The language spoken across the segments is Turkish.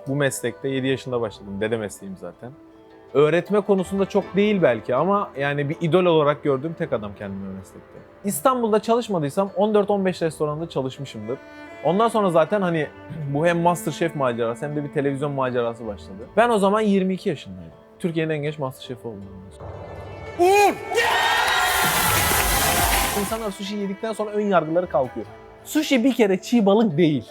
bu meslekte 7 yaşında başladım. Dede mesleğim zaten. Öğretme konusunda çok değil belki ama yani bir idol olarak gördüğüm tek adam kendimi meslekte. İstanbul'da çalışmadıysam 14-15 restoranda çalışmışımdır. Ondan sonra zaten hani bu hem MasterChef macerası hem de bir televizyon macerası başladı. Ben o zaman 22 yaşındaydım. Türkiye'nin en genç MasterChef'i oldum. İnsanlar sushi yedikten sonra ön yargıları kalkıyor. Sushi bir kere çiğ balık değil.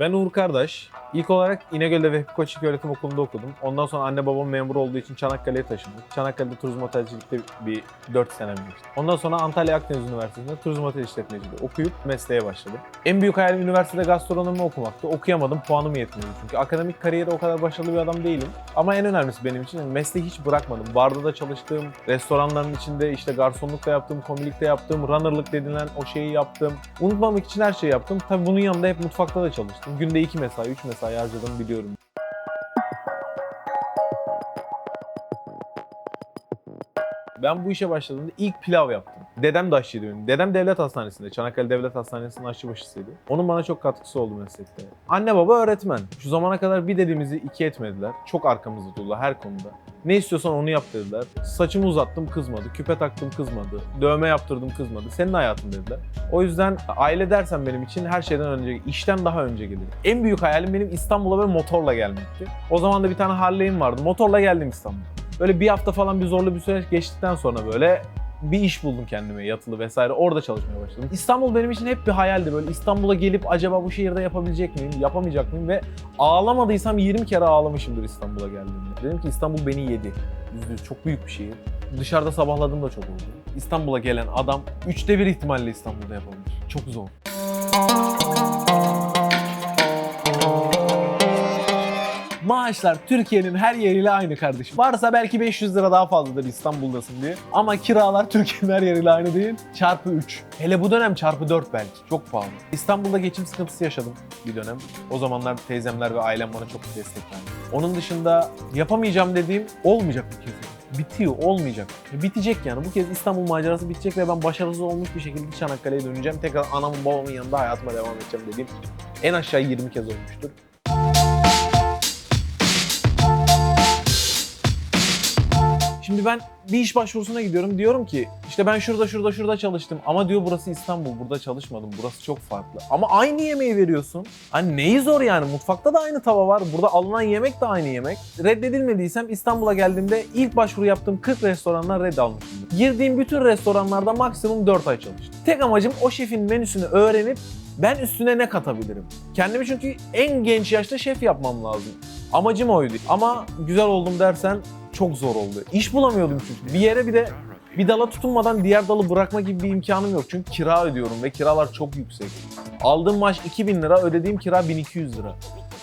Ben Uğur Kardeş. İlk olarak İnegöl'de Vehbi Koç İlköğretim Okulu'nda okudum. Ondan sonra anne babam memur olduğu için Çanakkale'ye taşındık. Çanakkale'de turizm otelcilikte bir 4 senem geçti. Ondan sonra Antalya Akdeniz Üniversitesi'nde turizm otel işletmeciliği okuyup mesleğe başladım. En büyük hayalim üniversitede gastronomi okumaktı. Okuyamadım, puanım yetmiyordu çünkü. Akademik kariyerde o kadar başarılı bir adam değilim. Ama en önemlisi benim için mesleği hiç bırakmadım. Barda da çalıştığım, restoranların içinde işte garsonluk da yaptım, komilik de yaptım, runnerlık denilen o şeyi yaptım. Unutmamak için her şeyi yaptım. Tabii bunun yanında hep mutfakta da çalıştım. Günde 2 mesai, 3 mesai harcadım biliyorum. Ben bu işe başladığımda ilk pilav yaptım. Dedem de aşçıydı benim. Dedem devlet hastanesinde, Çanakkale Devlet Hastanesi'nin aşçıbaşısıydı. Onun bana çok katkısı oldu meslekte. Anne baba öğretmen. Şu zamana kadar bir dediğimizi iki etmediler. Çok arkamızda durdular her konuda. Ne istiyorsan onu yap dediler. Saçımı uzattım kızmadı, küpe taktım kızmadı, dövme yaptırdım kızmadı. Senin hayatın dediler. O yüzden aile dersen benim için her şeyden önce, işten daha önce gelir. En büyük hayalim benim İstanbul'a böyle motorla gelmekti. O zaman da bir tane Harley'im vardı. Motorla geldim İstanbul'a. Böyle bir hafta falan bir zorlu bir süreç geçtikten sonra böyle bir iş buldum kendime yatılı vesaire. Orada çalışmaya başladım. İstanbul benim için hep bir hayaldi. Böyle İstanbul'a gelip acaba bu şehirde yapabilecek miyim, yapamayacak mıyım ve ağlamadıysam 20 kere ağlamışımdır İstanbul'a geldiğimde. Dedim ki İstanbul beni yedi. %100 çok büyük bir şehir. Dışarıda sabahladığım da çok oldu. İstanbul'a gelen adam 1/3 ihtimalle İstanbul'da yapabilir. Çok zor. Maaşlar Türkiye'nin her yeriyle aynı kardeşim. Varsa belki 500 lira daha fazladır İstanbul'dasın diye. Ama kiralar Türkiye'nin her yeriyle aynı değil. Çarpı 3. Hele bu dönem çarpı 4 belki. Çok pahalı. İstanbul'da geçim sıkıntısı yaşadım bir dönem. O zamanlar teyzemler ve ailem bana çok destek verdi. Onun dışında yapamayacağım dediğim olmayacak bu kez. Bitiyor, olmayacak. Bitecek yani. Bu kez İstanbul macerası bitecek ve ben başarısız olmuş bir şekilde Çanakkale'ye döneceğim. Tekrar anamın babamın yanında hayatıma devam edeceğim dediğim en aşağı 20 kez olmuştur. Şimdi ben bir iş başvurusuna gidiyorum. Diyorum ki işte ben şurada çalıştım. Ama diyor burası İstanbul. Burada çalışmadım. Burası çok farklı. Ama aynı yemeği veriyorsun. Hani neyi zor yani? Mutfakta da aynı tava var. Burada alınan yemek de aynı yemek. Reddedilmediysem İstanbul'a geldiğimde ilk başvuru yaptığım 40 restorandan red almışımdır. Girdiğim bütün restoranlarda maksimum 4 ay çalıştım. Tek amacım o şefin menüsünü öğrenip ben üstüne ne katabilirim? Kendimi çünkü en genç yaşta şef yapmam lazım. Amacım oydu. Ama güzel oldum dersen çok zor oldu. İş bulamıyordum çünkü. Bir yere bir de bir dala tutunmadan diğer dalı bırakma gibi bir imkanım yok. Çünkü kira ödüyorum ve kiralar çok yüksek. Aldığım maaş 2000 lira, ödediğim kira 1200 lira.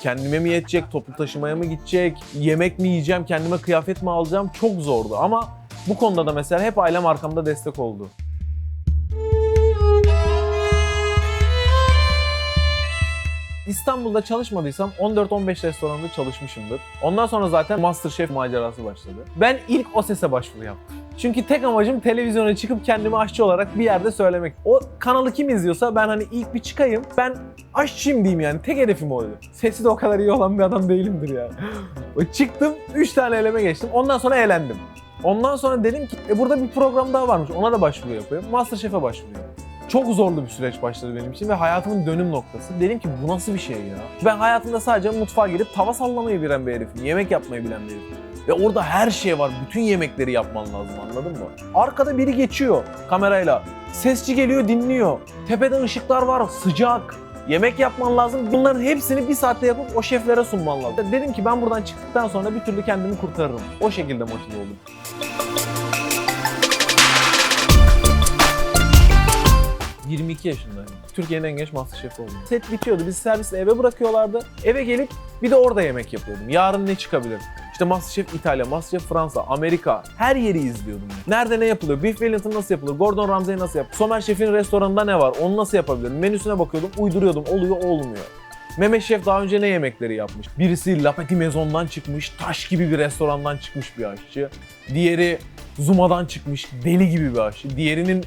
Kendime mi yetecek, toplu taşımaya mı gidecek, yemek mi yiyeceğim, kendime kıyafet mi alacağım çok zordu. Ama bu konuda da mesela hep ailem arkamda destek oldu. İstanbul'da çalışmadıysam 14-15 restoranda çalışmışımdır. Ondan sonra zaten MasterChef macerası başladı. Ben ilk o sese başvuru yaptım. Çünkü tek amacım televizyona çıkıp kendimi aşçı olarak bir yerde söylemek. O kanalı kim izliyorsa ben hani ilk bir çıkayım, ben aşçıyım diyeyim yani. Tek hedefim oydu. Sesi de o kadar iyi olan bir adam değilimdir ya. Çıktım, 3 tane eleme geçtim. Ondan sonra elendim. Ondan sonra dedim ki burada bir program daha varmış. Ona da başvuru yapıyorum. MasterChef'e başvuruyorum. Çok zorlu bir süreç başladı benim için ve hayatımın dönüm noktası. Dedim ki bu nasıl bir şey ya? Ben hayatımda sadece mutfağa girip tava sallamayı bilen bir herifim, yemek yapmayı bilen bir herifim. Ve orada her şey var, bütün yemekleri yapman lazım, anladın mı? Arkada biri geçiyor kamerayla, sesçi geliyor dinliyor, tepeden ışıklar var, sıcak. Yemek yapman lazım. Bunların hepsini bir saatte yapıp o şeflere sunman lazım. Dedim ki ben buradan çıktıktan sonra bir türlü kendimi kurtarırım. O şekilde motive oldum. 22 yaşındayım. Türkiye'nin en genç MasterChef oldum. Set bitiyordu. Bizi servisle eve bırakıyorlardı. Eve gelip bir de orada yemek yapıyordum. Yarın ne çıkabilir? İşte MasterChef İtalya, MasterChef Fransa, Amerika. Her yeri izliyordum. Nerede ne yapılıyor? Beef Wellington nasıl yapılır? Gordon Ramsay nasıl yapılır? Somer Şef'in restoranında ne var? Onu nasıl yapabilirim? Menüsüne bakıyordum, uyduruyordum. Oluyor, olmuyor. Mehmet Şef daha önce ne yemekleri yapmış? Birisi La Petit Maison'dan çıkmış, taş gibi bir restorandan çıkmış bir aşçı. Diğeri Zuma'dan çıkmış, deli gibi bir aşçı. Diğerinin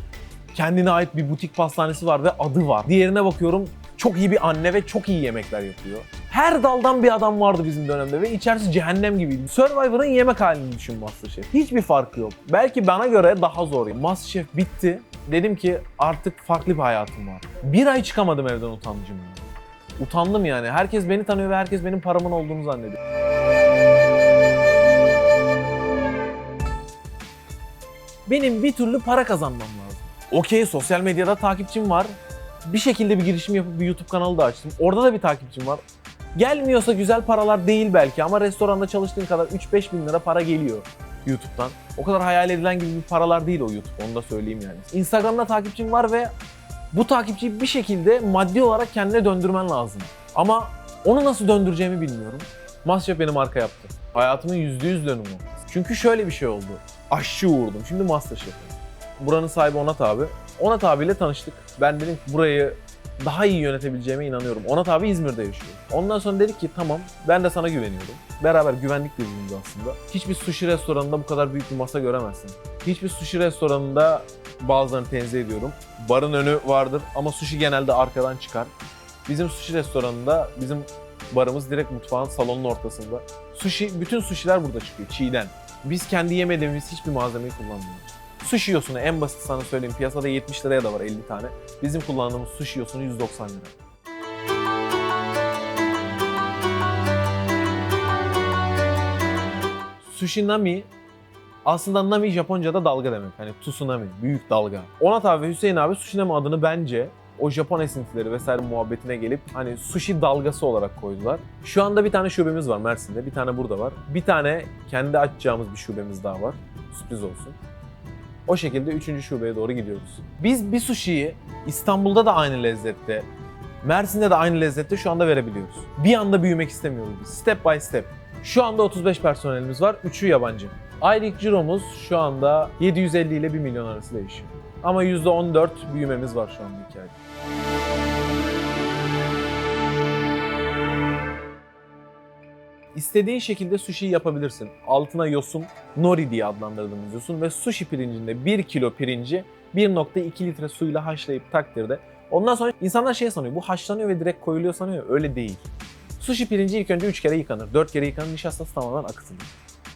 kendine ait bir butik pastanesi var ve adı var. Diğerine bakıyorum, çok iyi bir anne ve çok iyi yemekler yapıyor. Her daldan bir adam vardı bizim dönemde ve içerisi cehennem gibiydi. Survivor'ın yemek halini düşün MasterChef. Hiçbir farkı yok. Belki bana göre daha zor. MasterChef bitti. Dedim ki artık farklı bir hayatım var. Bir ay çıkamadım evden utancım. Utandım yani. Herkes beni tanıyor ve herkes benim paramın olduğunu zannediyor. Benim bir türlü para kazanmam lazım. Okey, sosyal medyada takipçim var. Bir şekilde bir girişim yapıp bir YouTube kanalı da açtım. Orada da bir takipçim var. Gelmiyorsa güzel paralar değil belki ama restoranda çalıştığın kadar 3-5 bin lira para geliyor YouTube'dan. O kadar hayal edilen gibi bir paralar değil o YouTube, onu da söyleyeyim yani. Instagram'da takipçim var ve bu takipçiyi bir şekilde maddi olarak kendine döndürmen lazım. Ama onu nasıl döndüreceğimi bilmiyorum. MasterChef beni marka yaptı. Hayatımın %100 dönümü. Çünkü şöyle bir şey oldu. Aşçı uğurdum. Şimdi MasterChef'im. Buranın sahibi Onat abi. Onat abiyle tanıştık. Ben dedim ki burayı daha iyi yönetebileceğime inanıyorum. Onat abi İzmir'de yaşıyor. Ondan sonra dedik ki tamam, ben de sana güveniyorum. Beraber güvenlik birbirimize aslında. Hiçbir sushi restoranında bu kadar büyük bir masa göremezsin. Hiçbir sushi restoranında, bazılarını tenzih ediyorum, barın önü vardır ama sushi genelde arkadan çıkar. Bizim sushi restoranında bizim barımız direkt mutfağın, salonun ortasında. Sushi, bütün sushiler burada çıkıyor çiğden. Biz kendi yemediğimiz hiçbir malzemeyi kullanmıyoruz. Sushi yosunu en basit sana söyleyeyim, piyasada 70 liraya da var 50 tane. Bizim kullandığımız sushi yosunu 190 lira. Sushi nami, aslında nami Japonca'da dalga demek. Hani tsunami, büyük dalga. Onat abi ve Hüseyin abi sushi nami adını bence o Japon esintileri vesaire muhabbetine gelip hani sushi dalgası olarak koydular. Şu anda bir tane şubemiz var Mersin'de, bir tane burada var. Bir tane kendi açacağımız bir şubemiz daha var. Sürpriz olsun. O şekilde 3. şubeye doğru gidiyoruz. Biz bir sushi'yi İstanbul'da da aynı lezzette, Mersin'de de aynı lezzette şu anda verebiliyoruz. Bir anda büyümek istemiyoruz biz. Step by step. Şu anda 35 personelimiz var, 3'ü yabancı. Aylık ciromuz şu anda 750 ile 1 milyon arası değişiyor. Ama %14 büyümemiz var şu anda 2 ayda. İstediğin şekilde sushi yapabilirsin. Altına yosun, nori diye adlandırdığımız yosun ve sushi pirincinde 1 kilo pirinci 1,2 litre suyla haşlayıp takdirde. Ondan sonra insanlar şey sanıyor, bu haşlanıyor ve direkt koyuluyor sanıyor. Öyle değil. Sushi pirinci ilk önce 3 kere yıkanır, 4 kere yıkanır, nişastası tamamen akıtılır.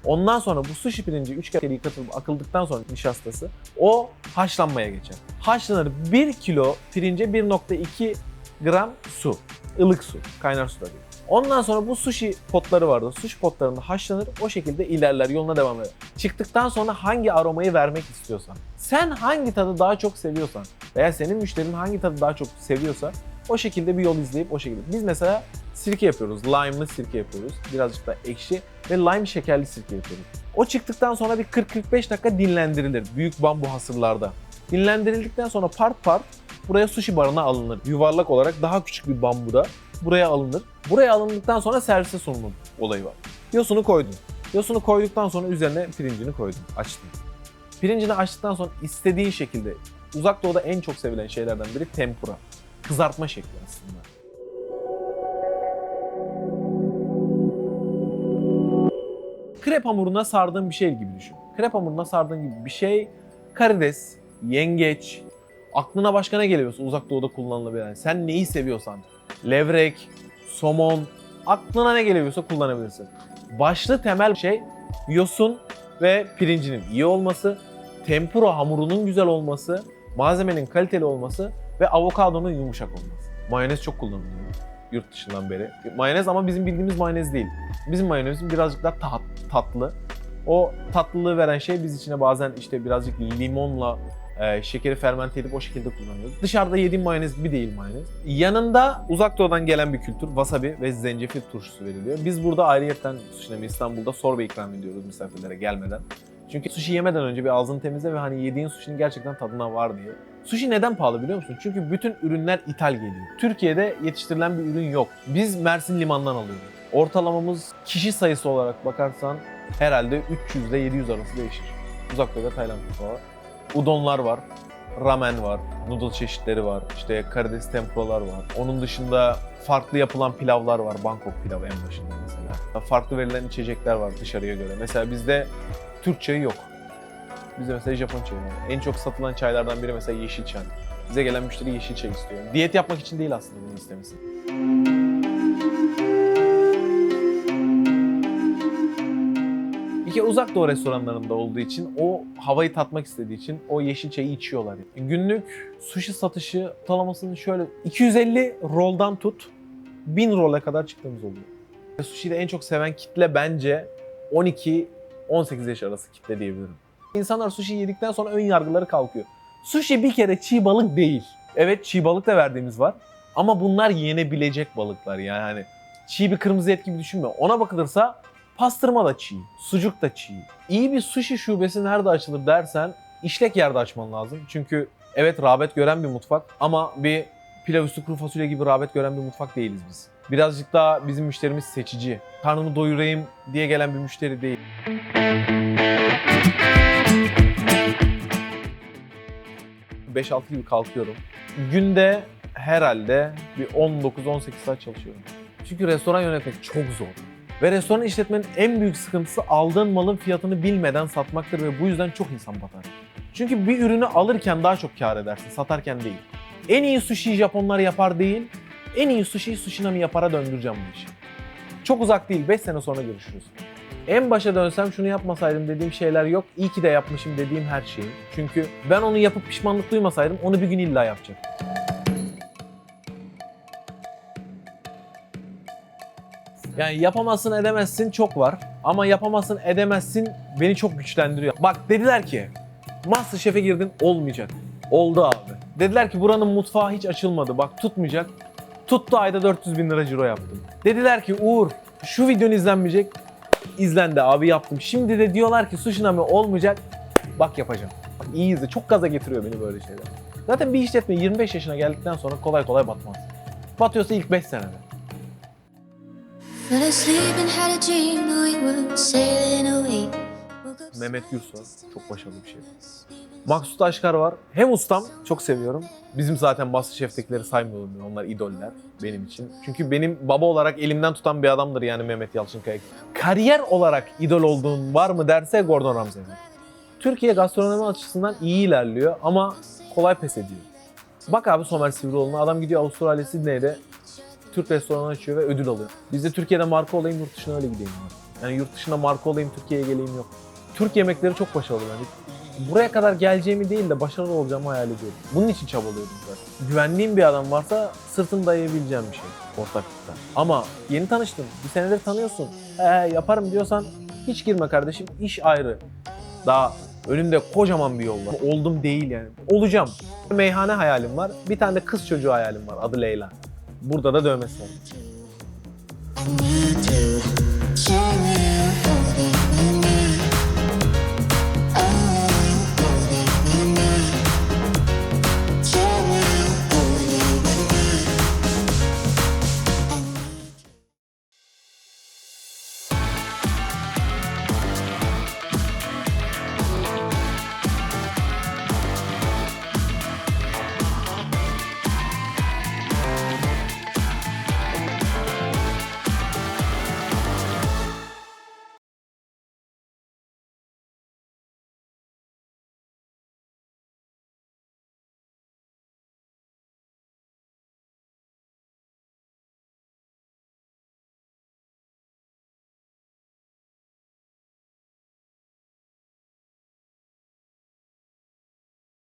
Ondan sonra bu sushi pirinci 3 kere yıkatılıp akıldıktan sonra nişastası o haşlanmaya geçer. Haşlanır, 1 kilo pirince 1,2 gram su, ılık su, kaynar su da değil. Ondan sonra bu sushi potları vardı. Sushi potlarında haşlanır, o şekilde ilerler, yoluna devam eder. Çıktıktan sonra hangi aromayı vermek istiyorsan, sen hangi tadı daha çok seviyorsan veya senin müşterin hangi tadı daha çok seviyorsa o şekilde bir yol izleyip o şekilde. Biz mesela sirke yapıyoruz, lime'lı sirke yapıyoruz. Birazcık da ekşi ve lime şekerli sirke yapıyoruz. O çıktıktan sonra bir 40-45 dakika dinlendirilir büyük bambu hasırlarda. Dinlendirildikten sonra part part buraya sushi barına alınır. Yuvarlak olarak daha küçük bir bambuda buraya alınır. Buraya alındıktan sonra servise sunulma olayı var. Yosunu koydun. Yosunu koyduktan sonra üzerine pirincini koydun, açtın. Pirincini açtıktan sonra istediğin şekilde, Uzak Doğu'da en çok sevilen şeylerden biri tempura. Kızartma şekli aslında. Krep hamuruna sardığın bir şey gibi düşün. Krep hamuruna sardığın gibi bir şey, karides, yengeç, aklına başka ne geliyorsa Uzak Doğu'da kullanılabilen, sen neyi seviyorsan, levrek, somon, aklına ne geliyorsa kullanabilirsin. Başlı temel şey yosun ve pirincinin iyi olması, tempura hamurunun güzel olması, malzemenin kaliteli olması ve avokadonun yumuşak olması. Mayonez çok kullanılıyor yurt dışından beri. Mayonez ama bizim bildiğimiz mayonez değil. Bizim mayonezimiz birazcık daha tatlı. O tatlılığı veren şey, biz içine bazen işte birazcık limonla şekeri fermente edip o şekilde kullanıyoruz. Dışarıda yediğim mayonez gibi değil mayonez. Yanında Uzak Doğu'dan gelen bir kültür, wasabi ve zencefil turşusu veriliyor. Biz burada ayrıyetten sushi İstanbul'da sorbe ikram ediyoruz misafirlere gelmeden. Çünkü sushi yemeden önce bir ağzını temizle ve hani yediğin sushi'nin gerçekten tadına var diye. Sushi neden pahalı biliyor musun? Çünkü bütün ürünler ithal geliyor. Türkiye'de yetiştirilen bir ürün yok. Biz Mersin limandan alıyoruz. Ortalamamız kişi sayısı olarak bakarsan herhalde 300 ile 700 arası değişir. Uzak Doğu'da Tayland mutfağı var. Udonlar var. ramen var, noodle çeşitleri var, işte karides tempuralar var. Onun dışında farklı yapılan pilavlar var. Bangkok pilavı en başında mesela. Farklı verilen içecekler var dışarıya göre. Mesela bizde Türk çayı yok. Bizde mesela Japon çayı var. En çok satılan çaylardan biri mesela yeşil çay. Bize gelen müşteri yeşil çay istiyor. Diyet yapmak için değil aslında bunu istemesi. Bir kere uzak doğu restoranlarında olduğu için, o havayı tatmak istediği için o yeşil çayı içiyorlar. Günlük sushi satışı ortalamasını şöyle 250 roldan tut 1000 rola kadar çıktığımız oluyor. Sushi'de en çok seven kitle bence 12-18 yaş arası kitle diyebilirim. İnsanlar sushi yedikten sonra ön yargıları kalkıyor. Sushi bir kere çiğ balık değil. Evet, çiğ balık da verdiğimiz var. Ama bunlar yenebilecek balıklar yani hani çiğ bir kırmızı et gibi düşünme. Ona bakılırsa pastırma da çiğ, sucuk da çiğ. İyi bir sushi şubesi nerede açılır dersen işlek yerde açman lazım. Çünkü evet rağbet gören bir mutfak ama bir pilav üstü kuru fasulye gibi rağbet gören bir mutfak değiliz biz. Birazcık daha bizim müşterimiz seçici. Karnımı doyurayım diye gelen bir müşteri değil. ...5-6 gibi kalkıyorum. Günde herhalde bir 19-18 saat çalışıyorum. Çünkü restoran yönetmek çok zor. Ve restoran işletmenin en büyük sıkıntısı aldığın malın fiyatını bilmeden satmaktır ve bu yüzden çok insan batar. Çünkü bir ürünü alırken daha çok kâr edersin, satarken değil. En iyi sushi'yi Japonlar yapar değil, en iyi sushi'yi Sushinami yapara döndüreceğim bu işi. Çok uzak değil, 5 sene sonra görüşürüz. En başa dönsem şunu yapmasaydım dediğim şeyler yok. İyi ki de yapmışım dediğim her şeyi. Çünkü ben onu yapıp pişmanlık duymasaydım onu bir gün illa yapacaktım. Yani yapamazsın edemezsin çok var. Ama yapamazsın edemezsin beni çok güçlendiriyor. Bak dediler ki MasterChef'e girdin olmayacak. Oldu abi. Dediler ki buranın mutfağı hiç açılmadı. Bak tutmayacak. Tuttu, ayda 400.000 lira ciro yaptım. Dediler ki Uğur şu videon izlenmeyecek. İzlendi abi, yaptım. Şimdi de diyorlar ki Sushinami olmayacak. Bak yapacağım. Bak iyi izle. Çok gaza getiriyor beni böyle şeyler. Zaten bir işletme 25 yaşına geldikten sonra kolay kolay batmaz. Batıyorsa ilk 5 senede. Mehmet Gürsoy çok başarılı bir şey. Maksut Aşkar var. Hem ustam, çok seviyorum. Bizim zaten MasterChef'tekileri saymıyorum ben. Onlar idoller benim için. Çünkü benim baba olarak elimden tutan bir adamdır yani Mehmet Yalçınkaya. Kariyer olarak idol olduğun var mı derse Gordon Ramsay. Türkiye gastronomi açısından iyi ilerliyor ama kolay pes ediyor. Bak abi Somer Sivrioğlu'na, adam gidiyor Avustralya Sydney'de Türk restoranı açıyor ve ödül alıyor. Bizde Türkiye'de marka olayım, yurt dışına öyle gideyim var. Yani yurt dışına marka olayım, Türkiye'ye geleyim yok. Türk yemekleri çok başarılı bence. Buraya kadar geleceğimi değil de başarılı olacağımı hayal ediyorum. Bunun için çabalıyordum zaten. Güvendiğim bir adam varsa sırtını dayayabileceğim bir şey ortaklıkta. Ama yeni tanıştın, bir senedir tanıyorsun. Yaparım diyorsan hiç girme kardeşim, iş ayrı. Daha önümde kocaman bir yol var. Oldum değil yani. Olacağım. Meyhane hayalim var. Bir tane de kız çocuğu hayalim var. Adı Leyla. Burada da dövmesi var.